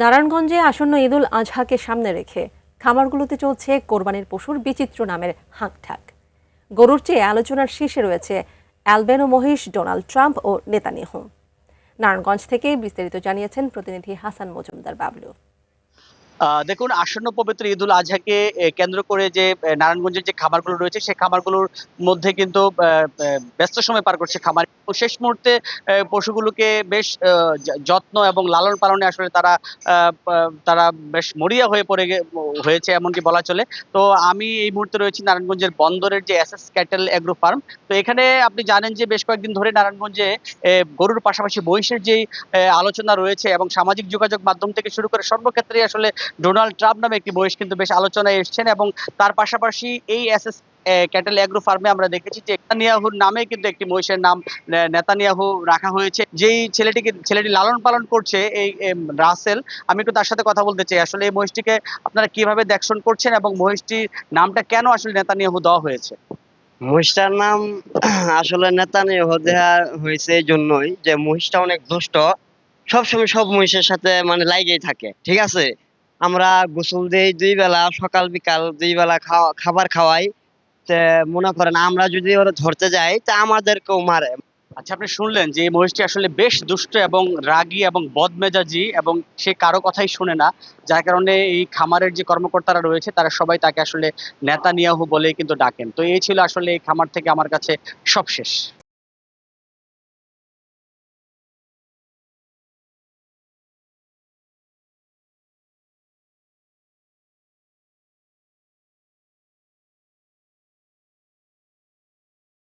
নারায়ণগঞ্জে আসন্ন ঈদুল আজহাকে সামনে রেখে খামারগুলোতে চলছে কোরবানির পশুর বিচিত্র নামের হাঁকঢাক। গরুর চেয়ে আলোচনার শীর্ষে রয়েছে অ্যালবেনো মহিষ, ডোনাল্ড ট্রাম্প ও নেতানিয়াহু। নারায়ণগঞ্জ থেকে বিস্তারিত জানিয়েছেন প্রতিনিধি হাসান মজুমদার বাবলু। দেখুন, আসন্ন পবিত্র ঈদুল আজহাকে কেন্দ্র করে যে নারায়ণগঞ্জের যে খামারগুলো রয়েছে সেই খামারগুলোর মধ্যে কিন্তু ব্যস্ত সময় পার করছে খামার। শেষ মুহূর্তে পশুগুলোকে বেশ যত্ন এবং লালন পালনে আসলে তারা বেশ মরিয়া হয়েছে এমনকি বলা চলে। তো আমি এই মুহূর্তে রয়েছি নারায়ণগঞ্জের বন্দরের যে এসএস ক্যাটেল এগ্রো ফার্ম। তো এখানে আপনি জানেন যে বেশ কয়েকদিন ধরে নারায়ণগঞ্জে গরুর পাশাপাশি মহিষের যেই আলোচনা রয়েছে এবং সামাজিক যোগাযোগ মাধ্যম থেকে শুরু করে সর্বক্ষেত্রেই আসলে ডোনাল্ড ট্রাম্প নামে একটি মহিষ কিন্তু বেশ আলোচনায় এসেছেন এবং তার পাশাপাশি এই এসএস ক্যাটেল এগ্রো ফার্মে আমরা দেখেছি যে নেতানিয়াহুর নামে কিন্তু একটি মহিষের নাম নেতানিয়াহু রাখা হয়েছে। যেই ছেলেটি লালন পালন করছে এই রাসেল, আমি একটু তার সাথে কথা বলতে চাই। আসলে এই মহিষটিকে আপনারা কিভাবে দেখশন করছেন এবং মহিষটির নামটা কেন আসলে নেতানিয়াহু দেওয়া হয়েছে? মহিষটার নাম আসলে নেতানিয়াহু দেয়া হয়েছে এই জন্যই যে মহিষটা অনেক দুষ্ট। সবসময় সব মহিষের সাথে মানে লাইগেই থাকে, ঠিক আছে। আমরা গোসল দেই 2 বেলা, সকাল বিকাল 2 বেলা খাবার খাওয়াই। তে মনে করেন আমরা যদি ওরা ধরতে যাই তা আমাদেরকেও মারে। আচ্ছা, আপনি শুনলেন যে এই মহিষটি আসলে বেশ দুষ্ট এবং রাগী এবং বদমেজাজি এবং সে কারো কথাই শুনে না। যার কারণে এই খামারের যে কর্মকর্তারা রয়েছে তারা সবাই তাকে আসলে নেতানিয়াহু বলেই কিন্তু ডাকেন। তো এই ছিল আসলে এই খামার থেকে আমার কাছে সবশেষ।